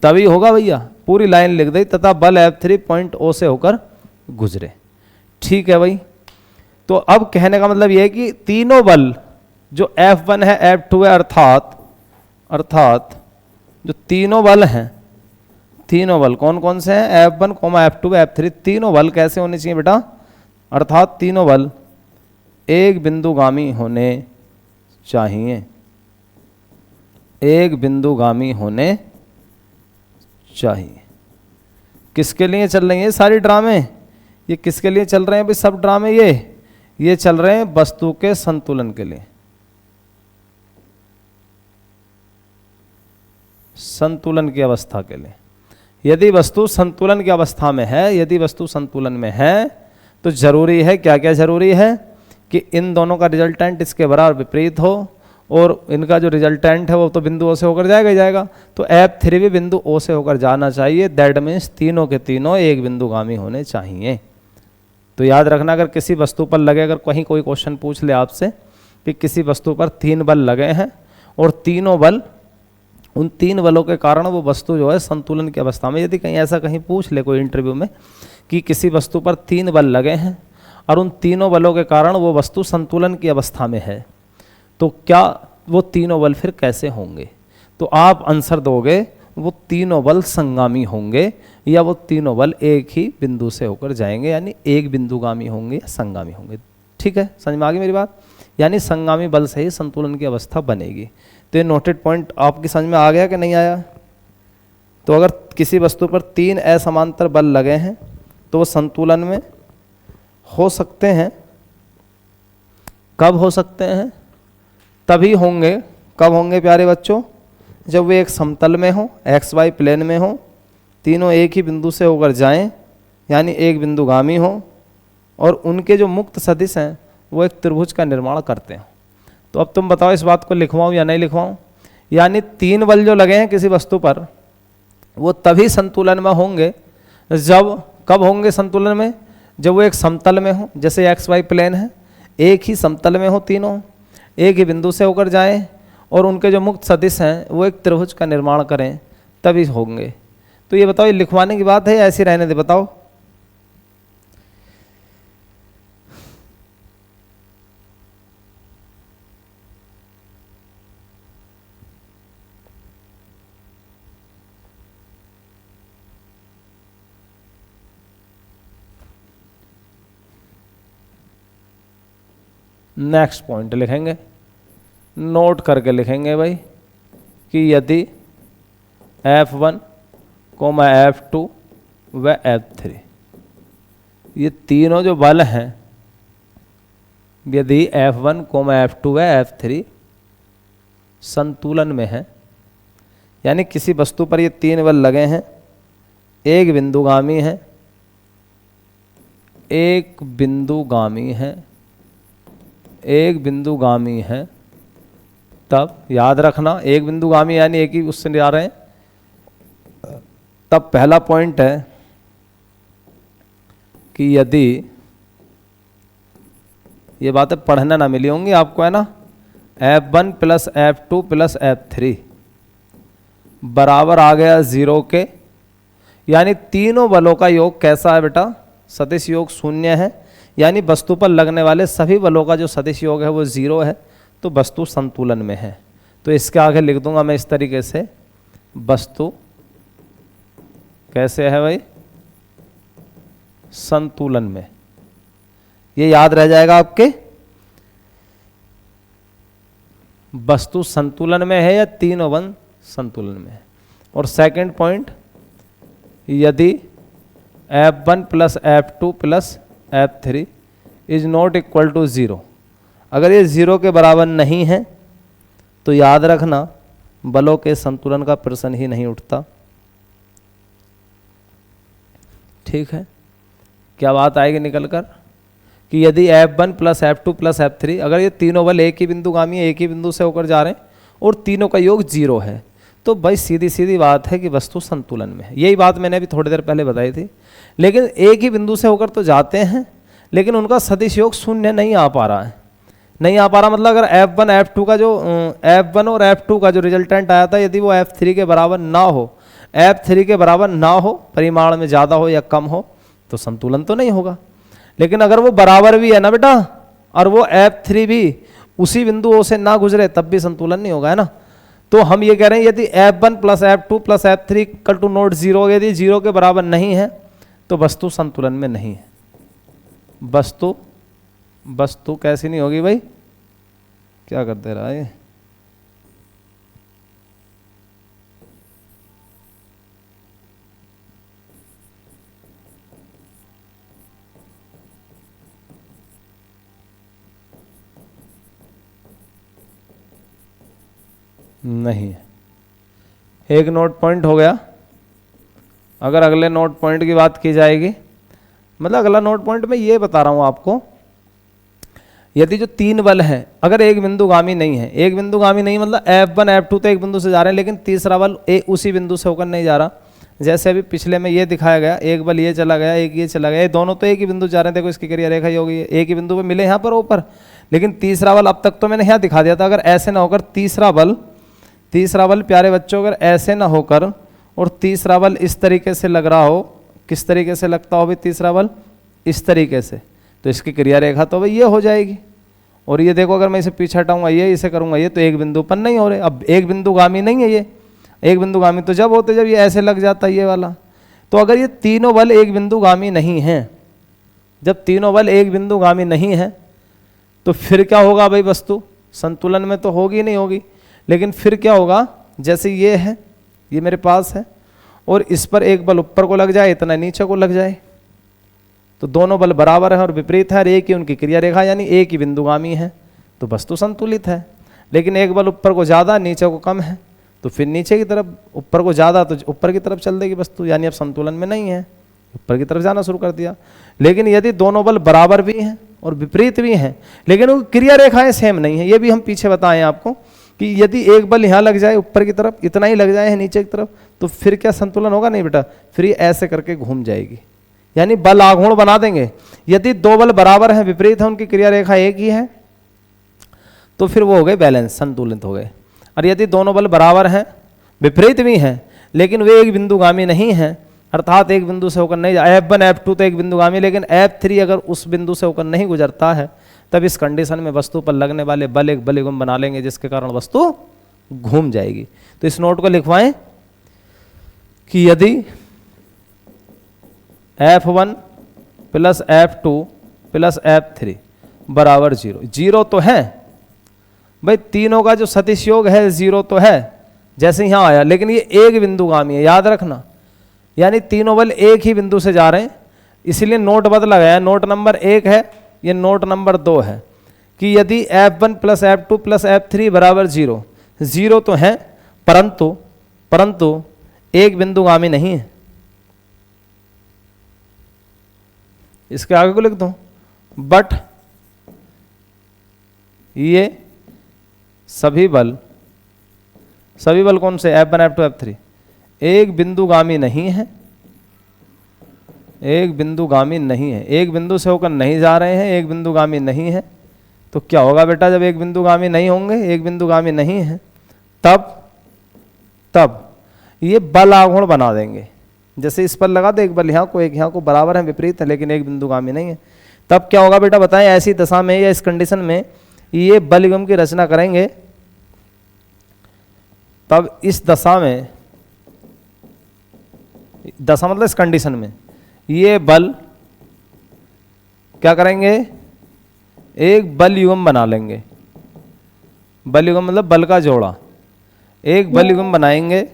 Speaker 1: तभी होगा भैया, पूरी लाइन लिख दी, तथा बल F3 पॉइंट O से होकर गुजरे। ठीक है भाई, तो अब कहने का मतलब यह है कि तीनों बल जो F1 है F2 है, अर्थात जो तीनों बल हैं, तीनों बल कौन कौन से हैं, F1, F2, F3, तीनों बल कैसे होने चाहिए बेटा, अर्थात तीनों बल एक बिंदुगामी होने चाहिए, एक बिंदुगामी होने चाहिए। किसके लिए चल रहे हैं ये सारे ड्रामे, ये किसके लिए चल रहे हैं भाई सब ड्रामे, ये चल रहे हैं वस्तु के संतुलन के लिए, संतुलन की अवस्था के लिए। यदि वस्तु संतुलन की अवस्था में है, यदि वस्तु संतुलन में है तो जरूरी है, क्या क्या जरूरी है कि इन दोनों का रिजल्टेंट इसके बराबर विपरीत हो, और इनका जो रिजल्टेंट है वो तो बिंदु O से होकर जाएगा ही जाएगा, तो F3 भी बिंदु O से होकर जाना चाहिए। दैट मीन्स तीनों के तीनों एक बिंदुगामी होने चाहिए। तो याद रखना, अगर किसी वस्तु पर लगे, अगर कहीं कोई क्वेश्चन पूछ ले आपसे कि किसी वस्तु पर 3 बल लगे हैं और तीनों बल, उन 3 बलों के कारण वो वस्तु जो है संतुलन की अवस्था में, यदि कहीं ऐसा कहीं पूछ ले कोई इंटरव्यू में कि किसी वस्तु पर 3 बल लगे हैं और उन तीनों बलों के कारण वो वस्तु संतुलन की अवस्था में है, तो क्या वो तीनों बल फिर कैसे होंगे, तो आप आंसर दोगे वो तीनों बल संगामी होंगे या वो तीनों बल एक ही बिंदु से होकर जाएंगे, यानी एक बिंदुगामी होंगे या संगामी होंगे। ठीक है, समझ में आ गई मेरी बात, यानी संगामी बल से ही संतुलन की अवस्था बनेगी। तो ये नोटेड पॉइंट आपकी समझ में आ गया कि नहीं आया? तो अगर किसी वस्तु पर 3 असमांतर बल लगे हैं तो वो संतुलन में हो सकते हैं। कब हो सकते हैं? तभी होंगे, कब होंगे प्यारे बच्चों, जब वे एक समतल में हो, XY प्लेन में हो, तीनों एक ही बिंदु से होकर जाएं, यानी एक बिंदुगामी हो, और उनके जो मुक्त सदिश हैं वो एक त्रिभुज का निर्माण करते हैं। तो अब तुम बताओ इस बात को लिखवाऊं या नहीं लिखवाऊं? यानी 3 बल जो लगे हैं किसी वस्तु पर वो तभी संतुलन में होंगे जब, कब होंगे संतुलन में, जब वो एक समतल में हो, जैसे XY प्लेन है, एक ही समतल में हो, तीनों एक ही बिंदु से होकर जाएं, और उनके जो मुक्त सदिश हैं वो एक त्रिभुज का निर्माण करें तभी होंगे। तो ये बताओ, ये लिखवाने की बात है या ऐसी रहने दे, बताओ। नेक्स्ट पॉइंट लिखेंगे, नोट करके लिखेंगे भाई कि यदि F1, F2 व F3 ये तीनों जो बल हैं, यदि F1, F2 व F3 संतुलन में है, यानी किसी वस्तु पर ये तीन बल लगे हैं, एक बिंदुगामी है, एक बिंदुगामी है, एक बिंदुगामी है, तब याद रखना एक बिंदुगामी यानी एक ही उससे जा रहे हैं, तब पहला पॉइंट है कि यदि ये बातें पढ़ना ना मिली होंगी आपको, है ना, F1 plus F2 plus F3 बराबर आ गया 0 के, यानी तीनों बलों का योग कैसा है बेटा, सदिश योग शून्य है, यानी वस्तु पर लगने वाले सभी बलों का जो सदिश योग है वो 0 है, तो वस्तु संतुलन में है। तो इसके आगे लिख दूंगा मैं इस तरीके से, वस्तु कैसे है भाई, संतुलन में। ये याद रह जाएगा आपके, वस्तु संतुलन में है या तीनों बल संतुलन में है। और सेकंड पॉइंट, यदि F1 plus F2 plus F3 is not equal to 0, अगर ये 0 के बराबर नहीं है तो याद रखना बलों के संतुलन का प्रश्न ही नहीं उठता। ठीक है, क्या बात आएगी निकल कर कि यदि F1 plus F2 plus F3 अगर ये तीनों बल एक ही बिंदुगामी है, एक ही बिंदु से होकर जा रहे हैं और तीनों का योग 0 है, तो भाई सीधी सीधी बात है कि वस्तु संतुलन में है। यही बात मैंने अभी थोड़ी देर पहले बताई थी। लेकिन एक ही बिंदु से होकर तो जाते हैं, लेकिन उनका सदिश योग शून्य नहीं आ पा रहा है, नहीं आ पा रहा, मतलब अगर F1 F2 का जो F1 और F2 का जो रिजल्टेंट आया था, यदि वो F3 के बराबर ना हो, F3 के बराबर ना हो, परिमाण में ज़्यादा हो या कम हो, तो संतुलन तो नहीं होगा। लेकिन अगर वो बराबर भी है ना बेटा, और वो F3 भी उसी बिंदुओं से ना गुजरे, तब भी संतुलन नहीं होगा, है ना। तो हम ये कह रहे हैं यदि F1 plus F2 plus F3 equal to not 0, यदि 0 के बराबर नहीं है तो वस्तु संतुलन में नहीं है। वस्तु कैसी नहीं होगी भाई, क्या कर दे रहा है, नहीं है। एक नोट पॉइंट हो गया। अगर अगले नोट पॉइंट की बात की जाएगी, मतलब अगला नोट पॉइंट मैं ये बता रहा हूं आपको, यदि जो तीन बल हैं अगर एक बिंदुगामी नहीं है, एक बिंदुगामी नहीं मतलब F1 F2 तो एक बिंदु से जा रहे हैं, लेकिन तीसरा बल उसी बिंदु से होकर नहीं जा रहा, जैसे अभी पिछले में ये दिखाया गया, एक बल ये चला गया, एक ये चला गया, ये दोनों तो एक ही बिंदु जा रहे हैं, देखो इसकी क्रिया रेखा ये होगी, एक ही बिंदु पे मिले यहाँ पर ऊपर, लेकिन तीसरा बल अब तक तो मैंने यहाँ दिखा दिया था, अगर ऐसे ना होकर तीसरा बल प्यारे बच्चों अगर ऐसे ना होकर और तीसरा बल इस तरीके से लग रहा हो, किस तरीके से लगता हो भाई तीसरा बल, इस तरीके से, तो इसकी क्रिया रेखा तो भाई ये हो जाएगी। और ये देखो अगर मैं इसे पीछे हटाऊंगा ये, इसे करूंगा ये, तो एक बिंदु पर नहीं हो रहे, अब एक बिंदुगामी नहीं है ये, एक बिंदुगामी तो जब होते जब ये ऐसे लग जाता है ये वाला। तो अगर ये तीनों बल एक बिंदुगामी नहीं है, जब तीनों बल एक बिंदुगामी नहीं है तो फिर क्या होगा भाई, वस्तु संतुलन में तो होगी नहीं होगी, लेकिन फिर क्या होगा, जैसे ये है, ये मेरे पास है और इस पर एक बल ऊपर को लग जाए, इतना नीचे को लग जाए, तो दोनों बल बराबर है और विपरीत है, एक ही उनकी क्रिया रेखा यानी एक ही बिंदुगामी है, तो वस्तु संतुलित है। लेकिन एक बल ऊपर को ज़्यादा नीचे को कम है, तो फिर नीचे की तरफ, ऊपर को ज़्यादा तो ऊपर की तरफ चल देगी वस्तु, यानी अब संतुलन में नहीं है, ऊपर की तरफ जाना शुरू कर दिया। लेकिन यदि दोनों बल बराबर भी हैं और विपरीत भी हैं, लेकिन वो क्रिया रेखाएं सेम नहीं है, ये भी हम पीछे बताएं आपको कि यदि एक बल यहाँ लग जाए ऊपर की तरफ, इतना ही लग जाए है नीचे की तरफ, तो फिर क्या संतुलन होगा, नहीं बेटा, फिर ये ऐसे करके घूम जाएगी, यानी बल आघूर्ण बना देंगे। यदि दो बल बराबर हैं, विपरीत है, उनकी क्रिया रेखा एक ही है, तो फिर वो हो गए बैलेंस, संतुलित हो गए। और यदि दोनों बल बराबर हैं, विपरीत भी हैं, लेकिन वे एक बिंदुगामी नहीं हैं, अर्थात एक बिंदु से होकर नहीं जा, F1 F2 तो एक बिंदुगामी, लेकिन F3 अगर उस बिंदु से होकर नहीं गुजरता है, तब इस कंडीशन में वस्तु पर लगने वाले बल एक बलयुग्म बना लेंगे, जिसके कारण वस्तु घूम जाएगी। तो इस नोट को लिखवाएं कि यदि F1 plus F2 plus F3 बराबर 0, 0 तो है भाई, तीनों का जो सदिश योग है 0 तो है जैसे यहाँ आया, लेकिन ये एक बिंदुगामी है, याद रखना, यानी तीनों बल एक ही बिंदु से जा रहे हैं, इसलिए नोट बदला गया है। नोट नंबर 1 है, ये नोट नंबर 2 है कि यदि F1 plus F2 plus F3 बराबर 0, 0 तो है परंतु एक बिंदुगामी नहीं है। इसके आगे को लिख दो, बट ये सभी बल कौन से, F1 F2 F3 एक बिंदुगामी नहीं है, एक बिंदुगामी नहीं है, एक बिंदु से होकर नहीं जा रहे हैं, एक बिंदुगामी नहीं है। तो क्या होगा बेटा, जब एक बिंदुगामी नहीं होंगे, एक बिंदुगामी नहीं है, तब ये बल आघूर्ण बना देंगे। जैसे इस पर लगा दे एक बल यहाँ को, एक यहाँ को, बराबर है, विपरीत है, लेकिन एक बिंदुगामी नहीं है। तब क्या होगा बेटा बताएं, ऐसी दशा में या इस कंडीशन में ये बलयुग्म की रचना करेंगे, तब इस दशा में, दशा मतलब इस कंडीशन में ये बल क्या करेंगे, एक बलयुग्म बना लेंगे। बलयुग्म मतलब बल का जोड़ा, एक बलयुग्म बनाएंगे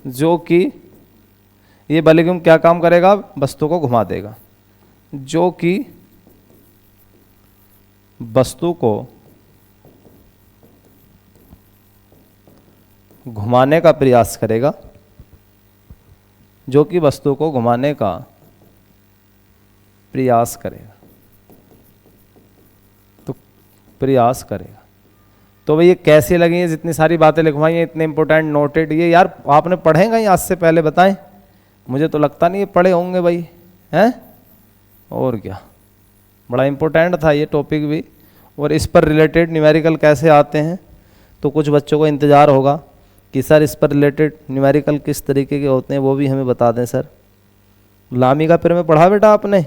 Speaker 1: जो कि ये बलयुग्म क्या काम करेगा, वस्तु को घुमा देगा, जो कि वस्तु को घुमाने का प्रयास करेगा, जो कि वस्तु को घुमाने का प्रयास करेगा, तो प्रयास करेगा। तो भाई ये कैसे लगी है, जितनी सारी बातें लिखवाई हैं, इतने इंपॉर्टेंट नोटेड, ये यार आपने पढ़ेगा ही आज से पहले, बताएं, मुझे तो लगता नहीं ये पढ़े होंगे भाई, हैं? और क्या, बड़ा इंपॉर्टेंट था ये टॉपिक भी, और इस पर रिलेटेड न्यूमेरिकल कैसे आते हैं, तो कुछ बच्चों को इंतज़ार होगा कि सर इस पर रिलेटेड न्यूमेरिकल किस तरीके के होते हैं, वो भी हमें बता दें सर। लामी का फिर में पढ़ा बेटा आपने?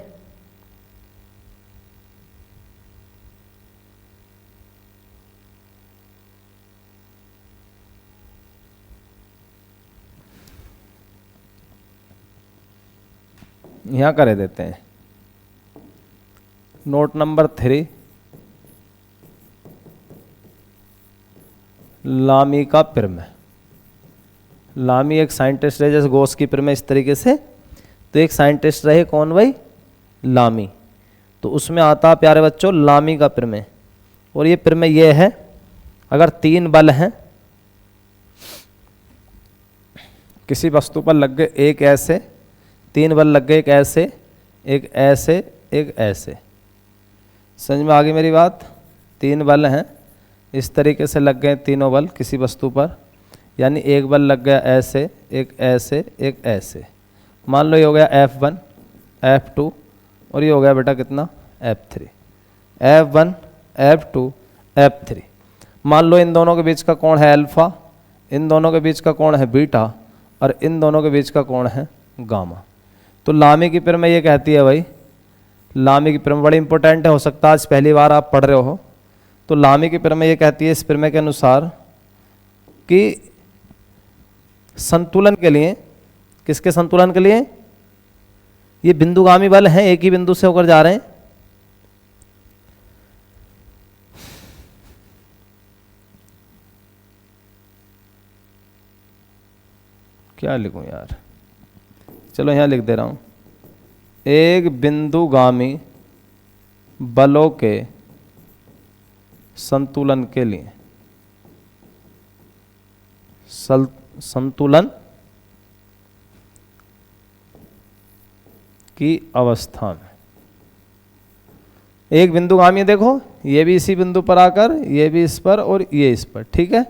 Speaker 1: यहाँ करे देते हैं नोट नंबर 3, लामी का प्रमेय। लामी एक साइंटिस्ट रहे, जैसे गॉस की प्रमेय इस तरीके से, तो एक साइंटिस्ट रहे कौन भाई, लामी। तो उसमें आता प्यारे बच्चों लामी का प्रमेय, और ये प्रमेय ये है, अगर 3 बल हैं किसी वस्तु पर लग गए, एक ऐसे, 3 बल लग गए, एक ऐसे, एक ऐसे, एक ऐसे, समझ में आ गई मेरी बात? 3 बल हैं, इस तरीके से लग गए तीनों बल किसी वस्तु पर, यानी एक बल लग गया ऐसे, एक ऐसे, एक ऐसे। मान लो ये हो गया F1 F2 और ये हो गया बेटा कितना, F3। F1 F2 F3। मान लो इन दोनों के बीच का कोण है अल्फा, इन दोनों के बीच का कोण है बीटा, और इन दोनों के बीच का कोण है गामा। तो लामी की प्रमेय ये कहती है भाई, लामी की प्रमेय बड़ी इंपॉर्टेंट है, हो सकता है आज पहली बार आप पढ़ रहे हो। तो लामी की प्रमेय ये कहती है इस प्रमेय के अनुसार कि संतुलन के लिए, किसके संतुलन के लिए, ये बिंदुगामी बल हैं, एक ही बिंदु से होकर जा रहे हैं, क्या लिखूं यार, चलो यहां लिख दे रहा हूं, एक बिंदुगामी बलों के संतुलन के लिए, संतुलन की अवस्था में एक बिंदुगामी, देखो ये भी इसी बिंदु पर आकर, ये भी इस पर और ये इस पर, ठीक है।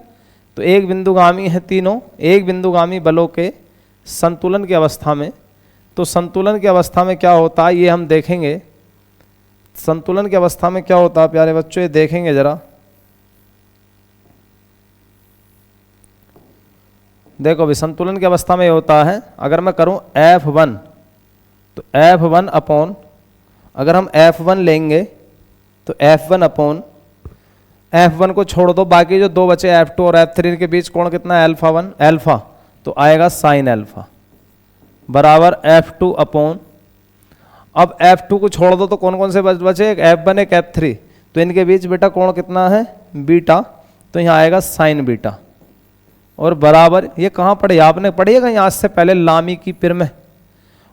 Speaker 1: तो एक बिंदुगामी है तीनों, एक बिंदुगामी बलों के संतुलन की अवस्था में। तो संतुलन की अवस्था में क्या होता है ये हम देखेंगे, संतुलन की अवस्था में क्या होता है प्यारे बच्चों, ये देखेंगे जरा। देखो भी संतुलन की अवस्था में ये होता है, अगर मैं करूं F1 तो F1 अपॉन, अगर हम F1 लेंगे तो F1 अपॉन F1 को छोड़ दो, बाकी जो दो बचे F2 और F3 के बीच कोण कितना है अल्फा 1 अल्फा, तो आएगा साइन अल्फा बराबर F2 अपॉन, अब F2 को छोड़ दो तो कौन कौन से बचे, एक F1 एक F3, तो इनके बीच बेटा कोण कितना है बीटा, तो यहाँ आएगा साइन बीटा और बराबर, ये कहाँ पढ़े आपने, पढ़िएगा यहाँ से पहले लामी की पिर में।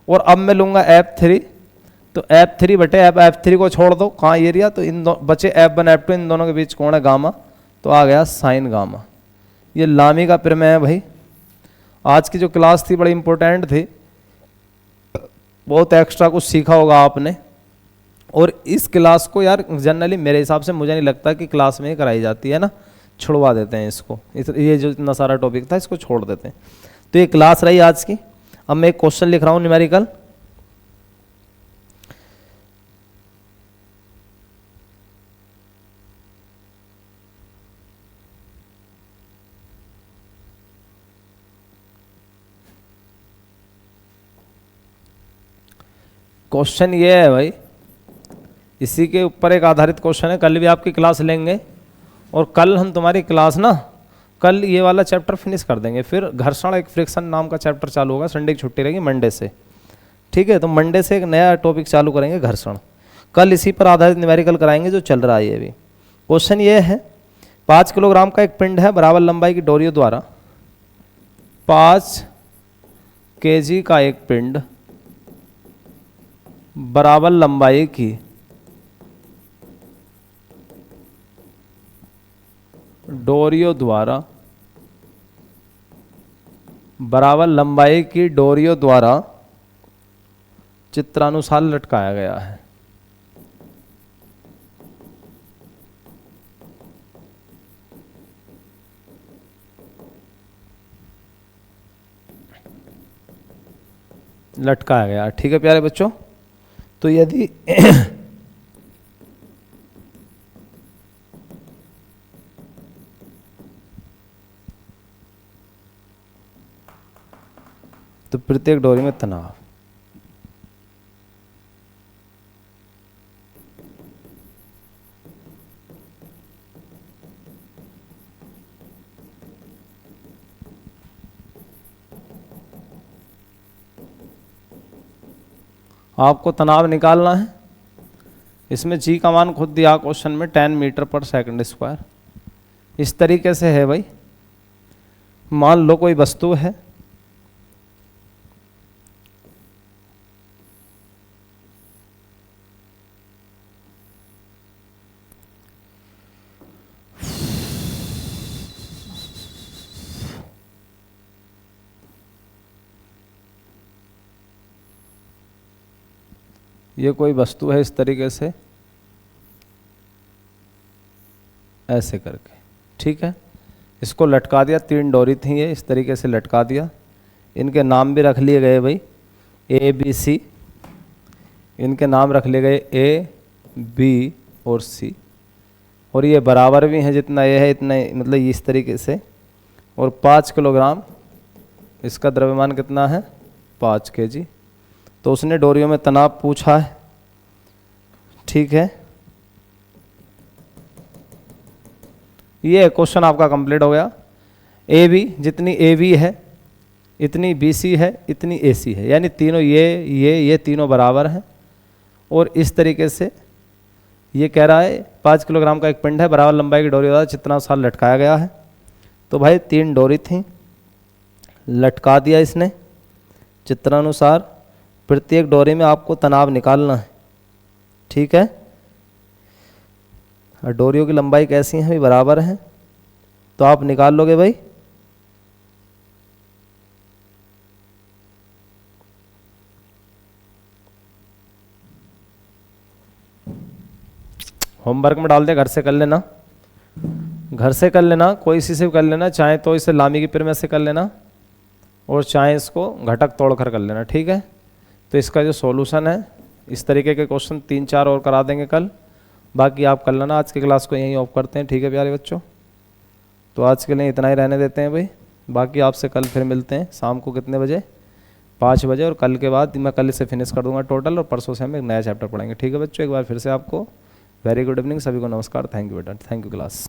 Speaker 1: और अब मैं लूँगा F3, तो F3 बटे F3 को छोड़ दो, कहाँ एरिया, तो इन दो बचे F1 F2, इन दोनों के बीच कोण है गामा, तो आ गया साइन गामा। ये लामी का पिर में है भाई। आज की जो क्लास थी बड़ी इंपॉर्टेंट थी, बहुत एक्स्ट्रा कुछ सीखा होगा आपने। और इस क्लास को यार जनरली मेरे हिसाब से मुझे नहीं लगता कि क्लास में ही कराई जाती है ना, छुड़वा देते हैं इसको, ये जो इतना सारा टॉपिक था इसको छोड़ देते हैं। तो ये क्लास रही आज की। अब मैं एक क्वेश्चन लिख रहा हूँ न्यूमेरिकल, क्वेश्चन ये है भाई, इसी के ऊपर एक आधारित क्वेश्चन है, कल भी आपकी क्लास लेंगे और कल हम तुम्हारी क्लास ना, कल ये वाला चैप्टर फिनिश कर देंगे, फिर घर्षण एक फ्रिक्शन नाम का चैप्टर चालू होगा, संडे की छुट्टी रहेगी मंडे से, ठीक है। तो मंडे से एक नया टॉपिक चालू करेंगे घर्षण, कल इसी पर आधारित न्यूमेरिकल कराएंगे जो चल रहा है। ये भी क्वेश्चन ये है, 5 किलोग्राम का एक पिंड है, बराबर लंबाई की डोरियों द्वारा 5 kg का एक पिंड बराबर लंबाई की डोरियों द्वारा, बराबर लंबाई की डोरियों द्वारा चित्रानुसार लटकाया गया है। लटकाया गया, ठीक है प्यारे बच्चों। तो यदि तो प्रत्येक डोरी में तनाव, आपको तनाव निकालना है। इसमें जी का मान खुद दिया क्वेश्चन में 10 मीटर पर सेकंड स्क्वायर। इस तरीके से है भाई, मान लो कोई वस्तु है, ये कोई वस्तु है इस तरीके से, ऐसे करके, ठीक है। इसको लटका दिया, 3 डोरी थी ये, इस तरीके से लटका दिया। इनके नाम भी रख लिए गए भाई, ABC, इनके नाम रख लिए गए A, B और C, और ये बराबर भी हैं, जितना ये है इतना, मतलब इस तरीके से। और 5 किलोग्राम इसका द्रव्यमान कितना है 5 kg। तो उसने डोरियों में तनाव पूछा है, ठीक है। ये क्वेश्चन आपका कंप्लीट हो गया। AB, जितनी AB है इतनी BC है, इतनी AC है, यानी तीनों ये तीनों बराबर हैं। और इस तरीके से ये कह रहा है 5 किलोग्राम का एक पिंड है, बराबर लंबाई की डोरी द्वारा चित्रानुसार लटकाया गया है। तो भाई 3 डोरी थी, लटका दिया इसने चित्रानुसार। प्रत्येक डोरी में आपको तनाव निकालना है, ठीक है। और डोरियों की लंबाई कैसी है, भी बराबर है, तो आप निकाल लोगे भाई। होमवर्क में डाल दे, घर से कर लेना, घर से कर लेना, कोई इसी से कर लेना, चाहे तो इसे लामी की पिर में से कर लेना और चाहे इसको घटक तोड़कर कर लेना, ठीक है। तो इसका जो सॉल्यूशन है, इस तरीके के क्वेश्चन 3-4 और करा देंगे कल, बाकी आप कर लेना। आज की क्लास को यहीं ऑफ करते हैं, ठीक है प्यारे बच्चों। तो आज के लिए इतना ही रहने देते हैं भाई, बाकी आपसे कल फिर मिलते हैं शाम को कितने बजे, 5 बजे। और कल के बाद मैं कल इसे फिनिश कर दूंगा टोटल, और परसों से हम एक नया चैप्टर पढ़ेंगे। ठीक है बच्चों, एक बार फिर से आपको वेरी गुड इवनिंग, सभी को नमस्कार, थैंक यू बेटा, थैंक यू क्लास।